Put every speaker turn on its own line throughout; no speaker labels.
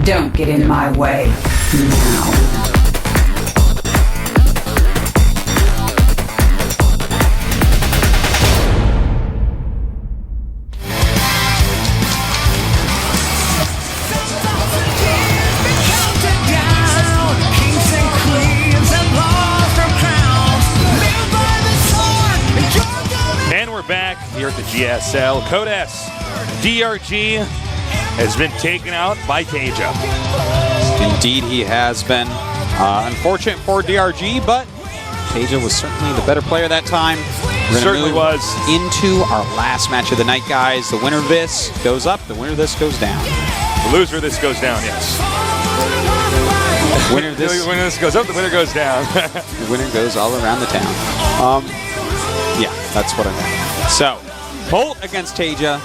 Don't get in my way now.
Back here at the GSL. Code S, DRG has been taken out by TaeJa.
Indeed, he has been. Unfortunate for DRG, but TaeJa was certainly the better player that time.
Certainly was.
Into our last match of the night, guys. The winner of this goes up, the winner of this goes down.
The loser of this goes down, yes.
The winner of this
goes up, the winner goes down.
The winner goes all around the town. Yeah, that's what I meant. So, Polt against TaeJa.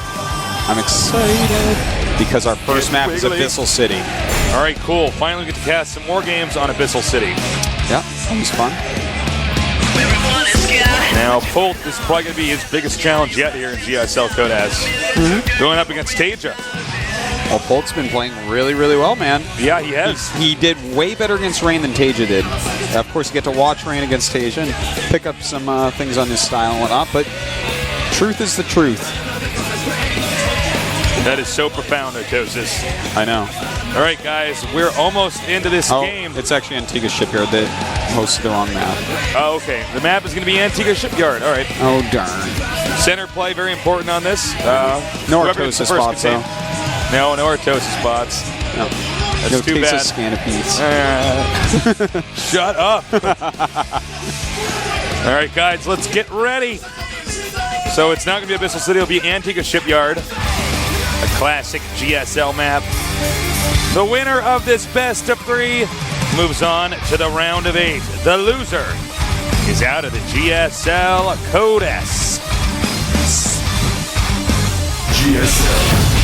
I'm excited because our first map is Abyssal City.
All right, cool. Finally get to cast some more games on Abyssal City.
Yeah, that was fun.
Now, Polt is probably going to be his biggest challenge yet here in GSL Code S. Going up against TaeJa.
Well, Polt's been playing really, really well, man.
Yeah, he has.
He did way better against Rain than TaeJa did. Of course, you get to watch Rain against TaeJa and pick up some things on his style and whatnot, but truth is the truth.
That is so profound, Otosis.
I know.
All right, guys, we're almost into this game.
It's actually Antigua Shipyard that hosted the wrong map.
Oh, okay. The map is going to be Antigua Shipyard. All right.
Oh, darn.
Center play, very important on this.
No Artosis spots, though.
No Artosis spots.
No.
That's too bad. Shut up. All right, guys, let's get ready. So it's not going to be Abyssal City. It'll be Antigua Shipyard, a classic GSL map. The winner of this best of 3 moves on to the round of 8. The loser is out of the GSL Code S.
GSL.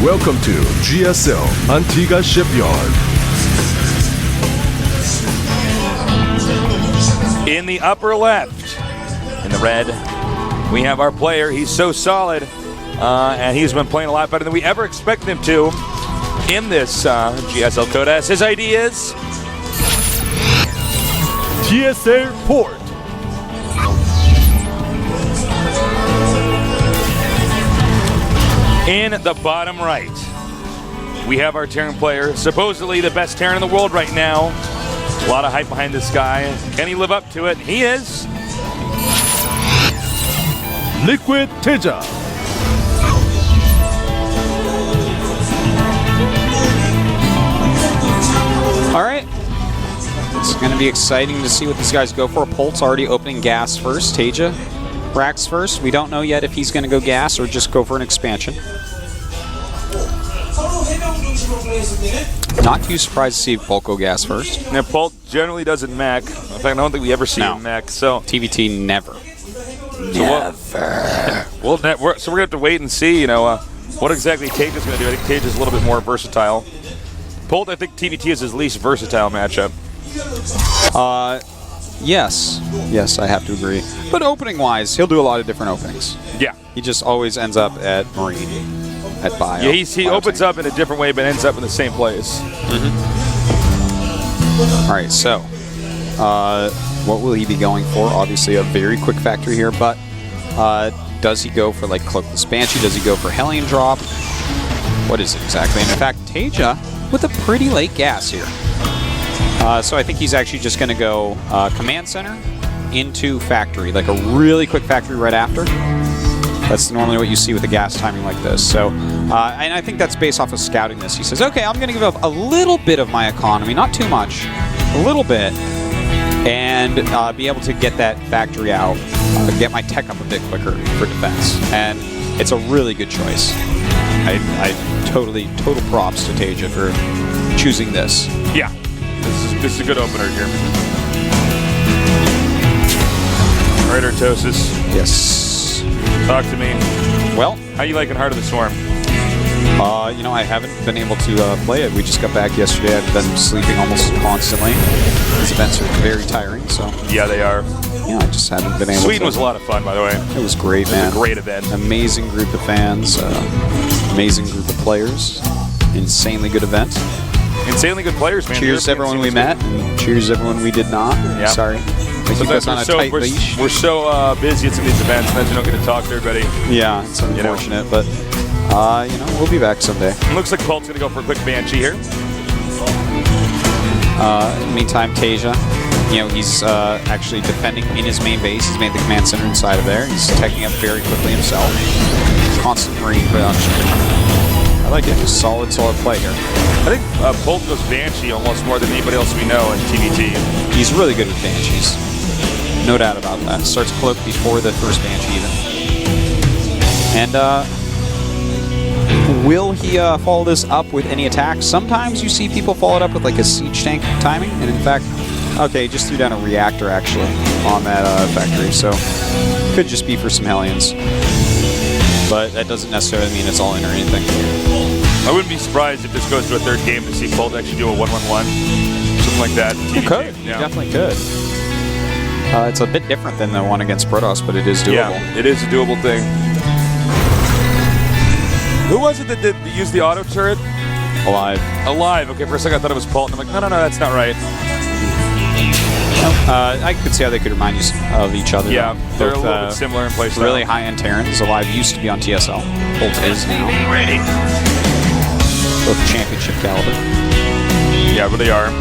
Welcome to GSL Antigua Shipyard.
In the upper left, in the red, we have our player. He's so solid, and he's been playing a lot better than we ever expected him to in this GSL Code S. His ID is
GSL Polt.
in the bottom right. We have our Terran player, supposedly the best Terran in the world right now. A lot of hype behind this guy. Can he live up to it? He is.
Liquid TaeJa.
All right. It's going to be exciting to see what these guys go for. Polt's already opening gas first. TaeJa racks first. We don't know yet if he's going to go gas or just go for an expansion. Not too surprised to see Polt go gas first.
Now, Polt generally doesn't mech. In fact, I don't think we ever see him mech. So
TVT never.
So we're going to have to wait and see, what exactly TaeJa's going to do. I think TaeJa's a little bit more versatile. Polt, I think TVT is his least versatile matchup.
Yes. Yes, I have to agree. But opening-wise, he'll do a lot of different openings.
Yeah.
He just always ends up at Marine. At bio.
Yeah, he opens up in a different way, but ends up in the same place.
All right, so what will he be going for? Obviously, a very quick factory here, but does he go for like Cloakless Banshee? Does he go for Hellion Drop? What is it exactly? And in fact, TaeJa with a pretty late gas here. So I think he's actually just going to go Command Center into Factory, like a really quick Factory right after. That's normally what you see with a gas timing like this. So, and I think that's based off of scouting this. He says, okay, I'm going to give up a little bit of my economy, not too much, a little bit, and be able to get that factory out, get my tech up a bit quicker for defense. And it's a really good choice. Total props to TaeJa for choosing this.
Yeah, this is a good opener here. Right, Artosis.
Yes.
Talk to me.
Well,
How you liking Heart of the Swarm?
you know, I haven't been able to play it. We just got back yesterday. I've been sleeping almost constantly. These events are very tiring, so
Yeah, they are.
yeah, I just haven't been able to.
Sweden was a lot of fun, by the way.
It was great,
It
man.
was a great event.
Amazing group of fans, amazing group of players, insanely good event.
Insanely good players, man.
Cheers to everyone we met, and cheers to everyone we did not.
Yeah.
Sorry. They keep us on a tight leash.
We're so busy at some of these events, sometimes we don't get to talk to everybody.
Yeah, it's unfortunate, but you know, we'll be back someday.
It looks like Polt's going to go for a quick Banshee here.
Meantime, TaeJa, you know, he's actually defending in his main base. He's made the command center inside of there. He's taking up very quickly himself. Constant marine production. I like it. Just solid play here.
I think Polt goes Banshee almost more than anybody else we know in TVT.
He's really good with Banshees. No doubt about that. Starts cloak before the first Banshee even. And will he follow this up with any attacks? Sometimes you see people follow it up with like a siege tank timing, and in fact, okay, just threw down a reactor actually on that factory, so could just be for some Hellions. But that doesn't necessarily mean it's all in or anything.
I wouldn't be surprised if this goes to a third game to see Polt actually do a 1-1-1. Something like that.
He could. He definitely could. It's a bit different than the one against Protoss, but it is doable.
Yeah, it is a doable thing. Who was it that used the auto turret?
Alive.
Alive. Okay, for a second I thought it was Polt, and I'm like, no, that's not right.
I could see how they could remind you of each other.
Yeah, they're
Both,
a little bit similar in place.
Really high-end Terrans. Alive used to be on TSL. Polt is now. Both championship caliber.
Yeah, but they are.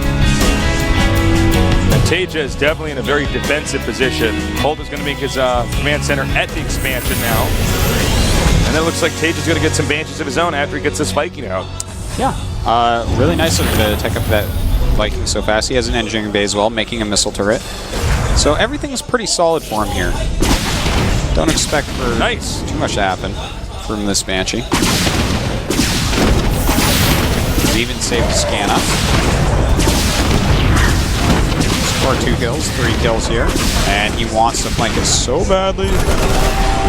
And TaeJa is definitely in a very defensive position. Polt is going to make his command center at the expansion now. And it looks like TaeJa's going to get some Banshees of his own after he gets this Viking out.
Yeah. Really nice of him to take up that Viking so fast. He has an engineering bay as well, making a missile turret. So everything's pretty solid for him here. Don't expect for too much to happen from this Banshee. He's even saved Scanna. Score 2 kills, 3 kills here. And he wants to flank it so badly.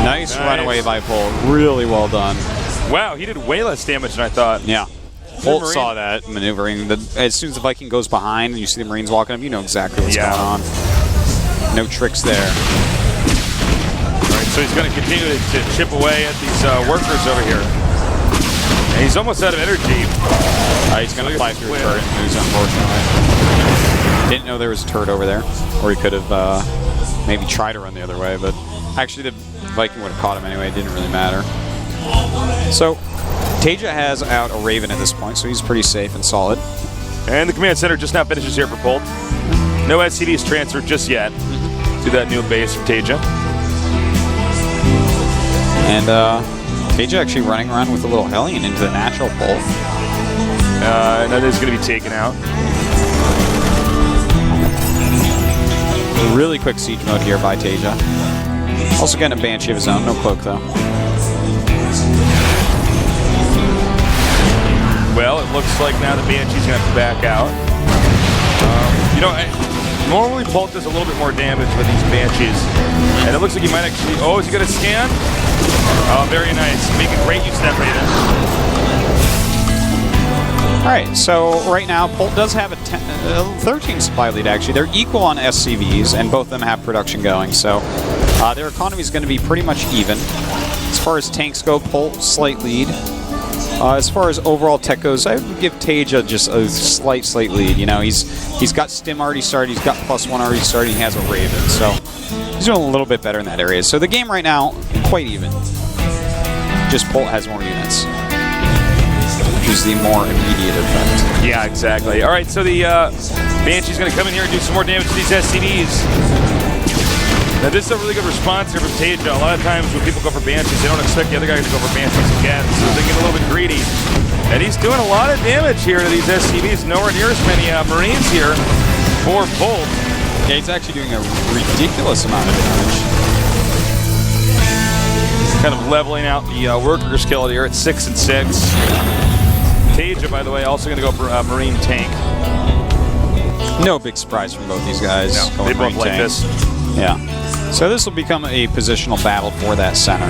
Nice runaway by Polt. Really well done.
Wow, he did way less damage than I thought.
Yeah. Polt saw that maneuvering. As soon as the Viking goes behind and you see the Marines walking up, you know exactly what's going on. No tricks there.
All right, so he's going to continue to chip away at these workers over here. And he's almost out of energy.
He's going to fly through a turret and lose, unfortunately. Didn't know there was a turret over there. Or he could have maybe tried to run the other way, but actually the Viking would have caught him anyway. It didn't really matter. So TaeJa has out a Raven at this point, so he's pretty safe and solid.
And the command center just now finishes here for Polt. No SCVs transferred just yet to that new base from TaeJa.
And TaeJa actually running around with a little Hellion into the natural Polt.
And that is going to be taken out.
Really quick siege mode here by TaeJa. Also getting a Banshee of his own, no cloak though.
Well, it looks like now the Banshee's going to have to back out. You know, normally Polt does a little bit more damage with these Banshees. And it looks like he might actually... Oh, is he going to scan? Oh, very nice. Making great use of that Raven.
Alright, so right now Polt does have a 13 supply lead actually. They're equal on SCVs, and both of them have production going, so their economy is going to be pretty much even. As far as tanks go, Polt, slight lead. As far as overall tech goes, I would give TaeJa just a slight lead. You know, he's got Stim already started, he's got +1 already started, he has a Raven, so he's doing a little bit better in that area. So the game right now, quite even. Just Polt has more units, which is the more immediate effect.
Yeah, exactly. All right, so the Banshee's going to come in here and do some more damage to these SCVs. Now, this is a really good response here from TaeJa. A lot of times when people go for Banshees, they don't expect the other guy to go for Banshees again, so they get a little bit greedy. And he's doing a lot of damage here to these SCVs. Nowhere near as many Marines here for Polt.
Yeah, he's actually doing a ridiculous amount of damage.
Kind of leveling out the worker skill here at 6 and 6. TaeJa, by the way, also going to go for Marine tank.
No big surprise from both these guys.
No, they both like this.
Yeah. So this will become a positional battle for that center.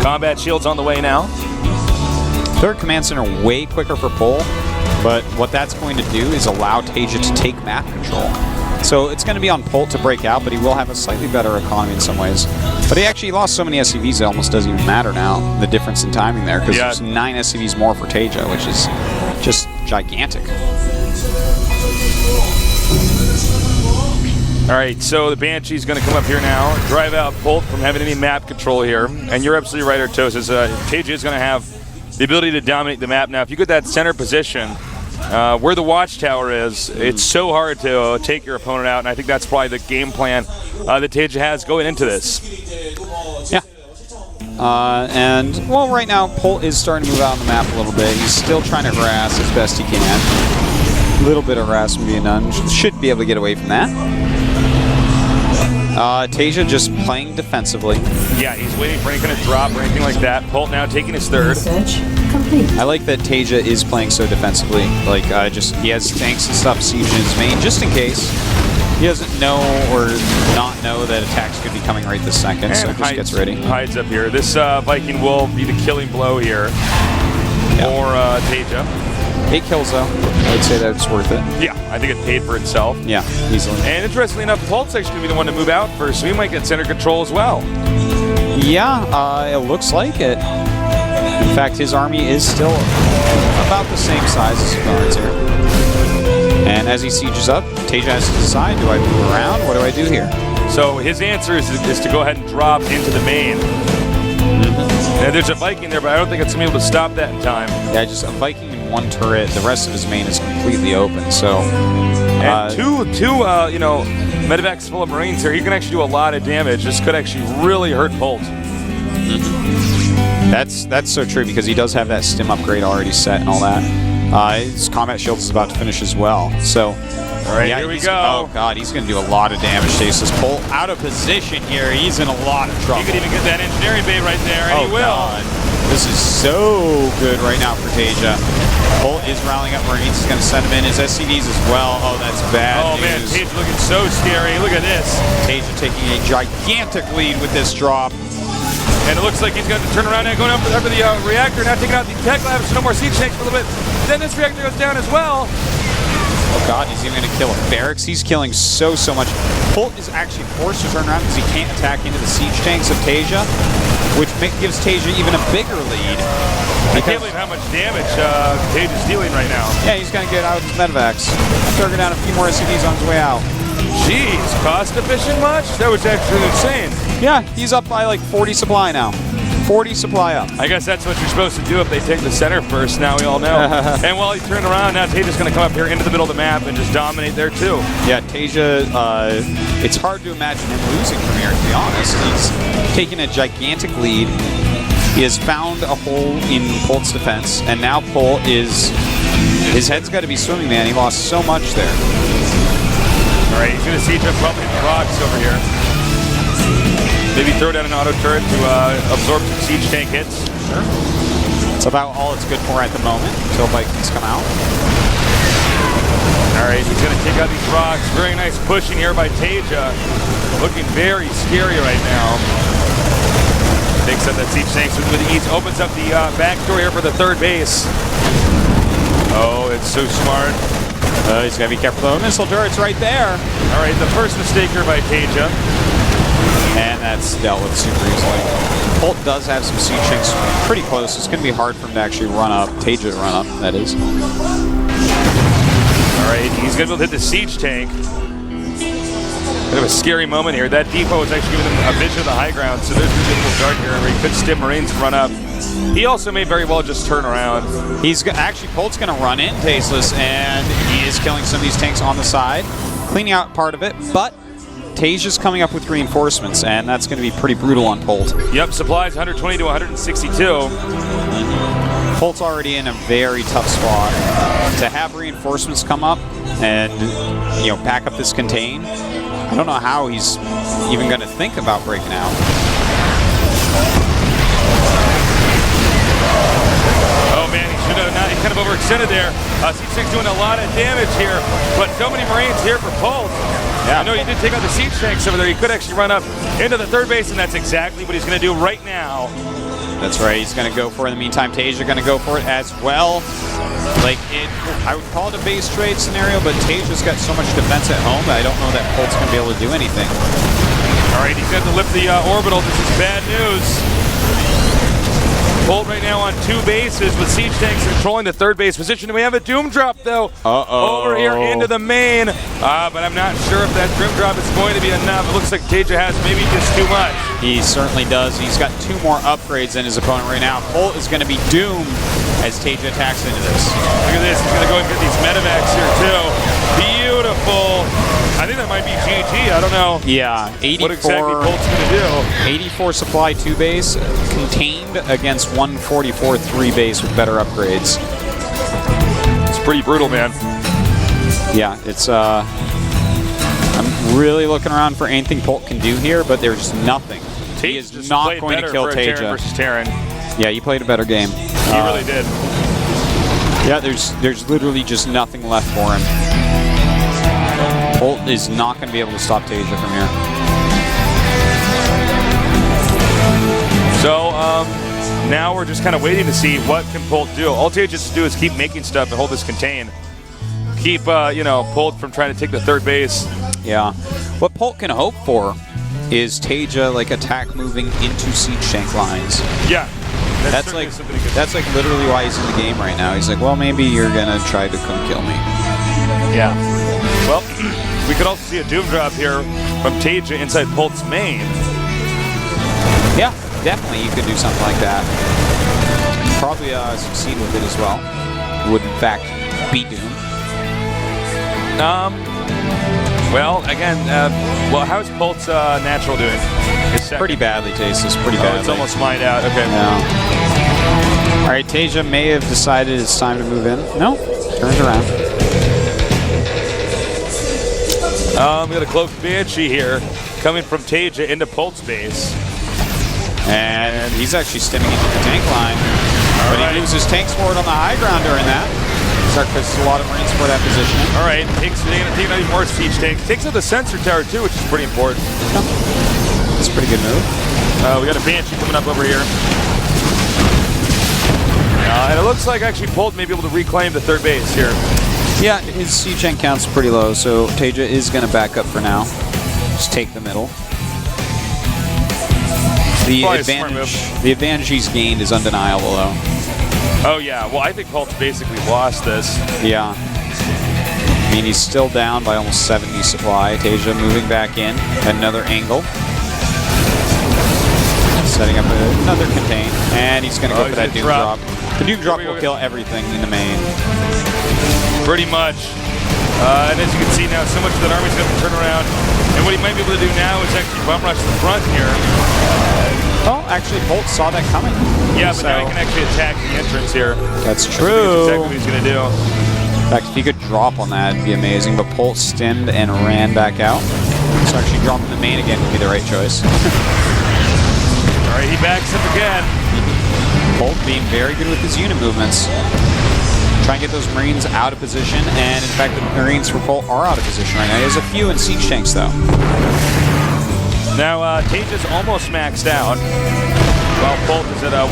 Combat shields on the way now.
Third command center way quicker for Polt, but what that's going to do is allow TaeJa to take map control. So it's going to be on Polt to break out, but he will have a slightly better economy in some ways. But he actually lost so many SCVs it almost doesn't even matter now, the difference in timing there, because there's 9 SCVs more for TaeJa, which is just gigantic.
All right, so the Banshee's going to come up here now, drive out Polt from having any map control here. And you're absolutely right, Artosis. TaeJa is going to have the ability to dominate the map. Now, if you get that center position, where the watchtower is, it's so hard to take your opponent out, and I think that's probably the game plan that TaeJa has going into this.
Yeah. And, well, right now, Polt is starting to move out on the map a little bit. He's still trying to harass as best he can. A little bit of harassment being done. Should be able to get away from that. TaeJa just playing defensively.
Yeah, he's waiting for any kind of drop or anything like that. Polt now taking his third.
Research complete.
I like that TaeJa is playing so defensively. Like, he has tanks and stuff sieged in his main just in case. He doesn't know or not know that attacks could be coming right this second,
and
so just gets ready.
Hides up here. This Viking will be the killing blow here for TaeJa.
8 kills, though. I would say that it's worth it.
Yeah, I think it paid for itself.
Yeah, easily.
And interestingly enough, Polt's actually going to be the one to move out first, so he might get center control as well.
Yeah, it looks like it. In fact, his army is still about the same size as Guards here. And as he sieges up, TaeJa has to decide, do I move around? What do I do here?
So his answer is to go ahead and drop into the main. And there's a Viking there, but I don't think it's going to be able to stop that in time.
Yeah, just a Viking in one turret. The rest of his main is completely open. So,
and two medevacs full of Marines here. He can actually do a lot of damage. This could actually really hurt Polt.
That's so true because he does have that stim upgrade already set and all that. His combat shield is about to finish as well. So.
All right, here we go.
Oh, God, he's going to do a lot of damage. Stasis Polt out of position here. He's in a lot of trouble.
He could even get that engineering bay right there, and he will.
God. This is so good right now for TaeJa. Polt is rallying up Marines. He's going to send him in his SCVs as well. Oh, that's bad news.
Man, TaeJa looking so scary. Look at this.
TaeJa taking a gigantic lead with this drop.
And it looks like he's going to turn around and going up for the reactor. Now taking out the tech labs. No more siege tanks for a little bit. Then this reactor goes down as well.
Oh God, he's even going to kill a barracks. He's killing so much. Polt is actually forced to turn around because he can't attack into the siege tanks of TaeJa, which gives TaeJa even a bigger lead.
I can't believe how much damage TaeJa's dealing right now.
Yeah, he's going to get out with his medevacs. Throwing down a few more SCVs on his way out.
Jeez, cost efficient much? That was actually insane.
Yeah, he's up by like 40 supply now. 40 supply up.
I guess that's what you're supposed to do if they take the center first, now we all know. And while he's turning around, now TaeJa's going to come up here into the middle of the map and just dominate there too.
Yeah, TaeJa, it's hard to imagine him losing from here, to be honest. He's taking a gigantic lead. He has found a hole in Polt's defense, and now Polt is... His head's got to be swimming, man. He lost so much there.
All right, he's going to siege up probably the rocks over here. Maybe throw down an auto turret to absorb some siege tank hits.
Sure. It's about all it's good for at the moment until Vikings come out.
All right, he's going to take out these rocks. Very nice pushing here by TaeJa. Looking very scary right now. Takes up that siege tank with ease. Opens up the back door here for the third base. Oh, it's so smart.
He's got to be careful. The missile turret's right there.
All right, the first mistake here by TaeJa.
And that's dealt with super easily. Polt does have some siege tanks pretty close. It's going to be hard for him to actually run up. TaeJa to run up, that is.
All right, he's going to be able to hit the siege tank. Bit of a scary moment here. That depot is actually giving them a vision of the high ground, so there's going to be a little dark here where he could stim Marines and run up. He also may very well just turn around.
Actually, Polt's going to run in Tasteless, and he is killing some of these tanks on the side, cleaning out part of it, but TaeJa's coming up with reinforcements, and that's going to be pretty brutal on Polt.
Yep, supplies 120 to 162.
Polt's already in a very tough spot. To have reinforcements come up and, back up this contain, I don't know how he's even going to think about breaking out.
Oh man, he should have not. He kind of overextended there. Siege tank's doing a lot of damage here, but so many Marines here for Polt. I know he did take out the siege tanks over there. He could actually run up into the third base, and that's exactly what he's going to do right now.
That's right. He's going to go for it. In the meantime, TaeJa going to go for it as well. I would call it a base trade scenario, but TaeJa's got so much defense at home that I don't know that Polt's going to be able to do anything.
All right, he's going to lift the orbital. This is bad news. Polt right now on 2 bases with siege tanks controlling the third base position. We have a doom drop, though, over here into the main. But I'm not sure if that doom drop is going to be enough. It looks like TaeJa has maybe just too much.
He certainly does. He's got 2 more upgrades than his opponent right now. Polt is going to be doomed as TaeJa attacks into this.
Look at this. He's going to go and get these medevacs here, too. Beautiful. I think that might be GG. I don't know.
Yeah, 84.
What exactly Polt's going to do.
84 supply 2 base, contained against 144 3 base with better upgrades.
It's pretty brutal, man.
Yeah, it's I'm really looking around for anything Polt can do here, but there's nothing. He is not going to kill TaeJa.
Versus Terran.
Yeah, he played a better game.
He really did.
Yeah, there's literally just nothing left for him. Polt is not going to be able to stop TaeJa from here.
So, now we're just kind of waiting to see what can Polt do. All TaeJa has to do is keep making stuff and hold this contained. Keep, Polt from trying to take the third base.
Yeah. What Polt can hope for is TaeJa, attack moving into siege tank lines.
Yeah.
That's literally why he's in the game right now. He's like, well, maybe you're going to try to come kill me.
Yeah. Well, we could also see a doom drop here from TaeJa inside Polt's main.
Yeah, definitely you could do something like that. Probably succeed with it as well. Would, in fact, be doomed.
Well, again, how's Polt's natural doing?
Pretty badly, Tasteless. Pretty badly.
It's almost mined out. Okay.
Yeah. All right, TaeJa may have decided it's time to move in. No, turns around.
We got a Cloaked Banshee here coming from TaeJa into Polt's base.
And he's actually stemming into the tank line. But he moves his tanks forward on the high ground during that. Because a lot of Marines for that positioning.
All right, takes out more siege tanks. Takes out the sensor tower too, which is pretty important.
That's a pretty good move.
We got a Banshee coming up over here. And it looks like actually Polt may be able to reclaim the third base here.
Yeah, his siege tank count's pretty low, so TaeJa is going to back up for now. Just take the middle. The advantage he's gained is undeniable, though.
Oh, yeah. Well, I think Polt's basically lost this.
Yeah. I mean, he's still down by almost 70 supply. TaeJa moving back in. Another angle. Setting up another contain. And he's going to go for that Doom Drop. The Doom Drop will kill everything in the main.
Pretty much. And as you can see now, so much of that army's going to turn around. And what he might be able to do now is actually bum rush the front here.
Oh, actually, Polt saw that coming.
Yeah, but now he can actually attack the entrance here.
That's true.
That's exactly what he's going to do.
In fact, if he could drop on that, it'd be amazing. But Polt stemmed and ran back out. So actually dropping the main again would be the right choice.
All right, he backs up again.
Polt being very good with his unit movements. Try and get those Marines out of position. And in fact, the Marines for Polt are out of position right now. He has a few in siege tanks, though.
Now, TaeJa's almost maxed out. Well, Polt is at, 145.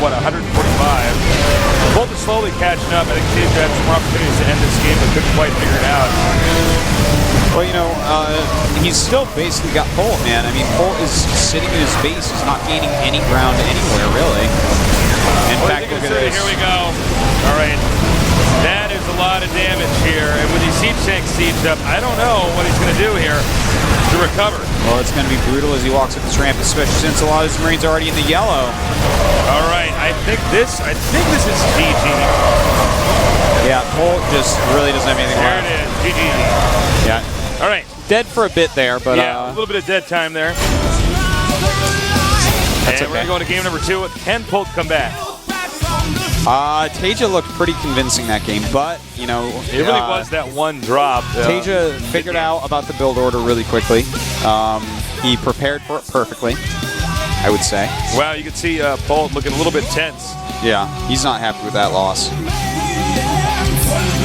Polt is slowly catching up. I think TaeJa had some more opportunities to end this game, but couldn't quite figure it out.
Well, he's still basically got Polt, man. I mean, Polt is sitting in his base. He's not gaining any ground anywhere, really. In fact, look at this.
Here we go. All right. That is a lot of damage here. And with these siege tanks sieged up, I don't know what he's going to do here to recover.
Well, it's going to be brutal as he walks up this ramp, especially since a lot of his Marines are already in the yellow.
All right, I think this is GG.
Yeah, Polt just really doesn't have anything left.
There it is, GG.
Yeah.
All right.
Dead for a bit there, but
yeah, a little bit of dead time there.
That's
and we're going to go into game number 2. Can Polt come back?
TaeJa looked pretty convincing that game, but,
it really was that one drop.
TaeJa figured out about the build order really quickly. He prepared for it perfectly, I would say.
Wow, you can see Polt looking a little bit tense.
Yeah, he's not happy with that loss.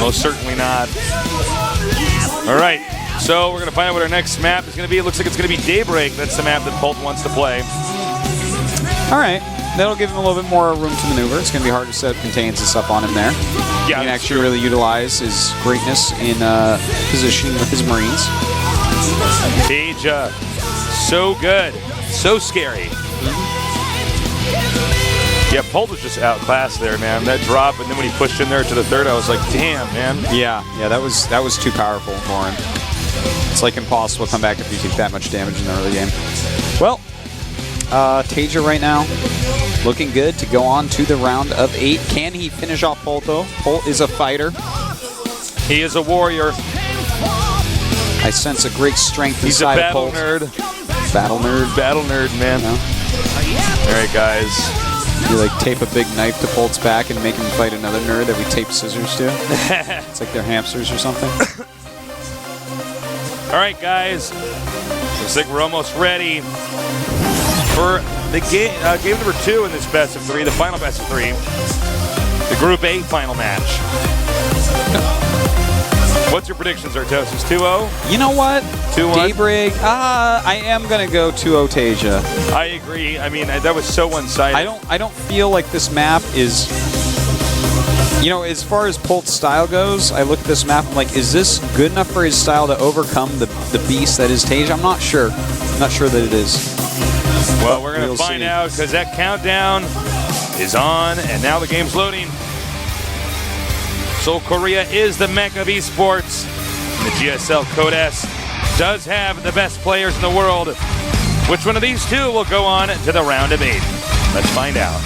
Most certainly not. All right, So we're going to find out what our next map is going to be. It looks like it's going to be Daybreak. That's the map that Polt wants to play.
All right. That'll give him a little bit more room to maneuver. It's going to be hard to set contains and stuff on him there.
Yeah,
he can actually really utilize his greatness in positioning with his Marines.
TaeJa, so good, so scary. Yeah, Polt was just outclassed there, man. That drop, and then when he pushed in there to the third, I was like, damn, man.
Yeah, that was too powerful for him. It's like impossible to come back if you take that much damage in the early game. Well, TaeJa right now looking good to go on to the round of 8. Can he finish off Polt, though? Polt is a fighter.
He is a warrior.
I sense a great strength
He's
inside
a battle
of Polt.
nerd.
Battle nerd.
Battle nerd, man.
No?
All right, guys.
You like tape a big knife to Polt's back and make him fight another nerd that we tape scissors to? It's like they're hamsters or something.
All right, guys. Looks like we're almost ready for the game number 2 in this best of 3, the final best of 3, the Group A final match. What's your predictions, Artos? Is 2-0?
You know what?
2-1?
Daybreak. I am gonna go 2-0 TaeJa.
I agree. I mean, that was so one-sided.
I don't feel like this map is. You know, as far as Polt's style goes, I look at this map. I'm like, is this good enough for his style to overcome the beast that is TaeJa? I'm not sure. I'm not sure that it is.
Well, we're gonna find out because that countdown is on, and now the game's loading. Seoul, Korea is the mecca of esports. The GSL Code S does have the best players in the world. Which one of these two will go on to the round of 8? Let's find out.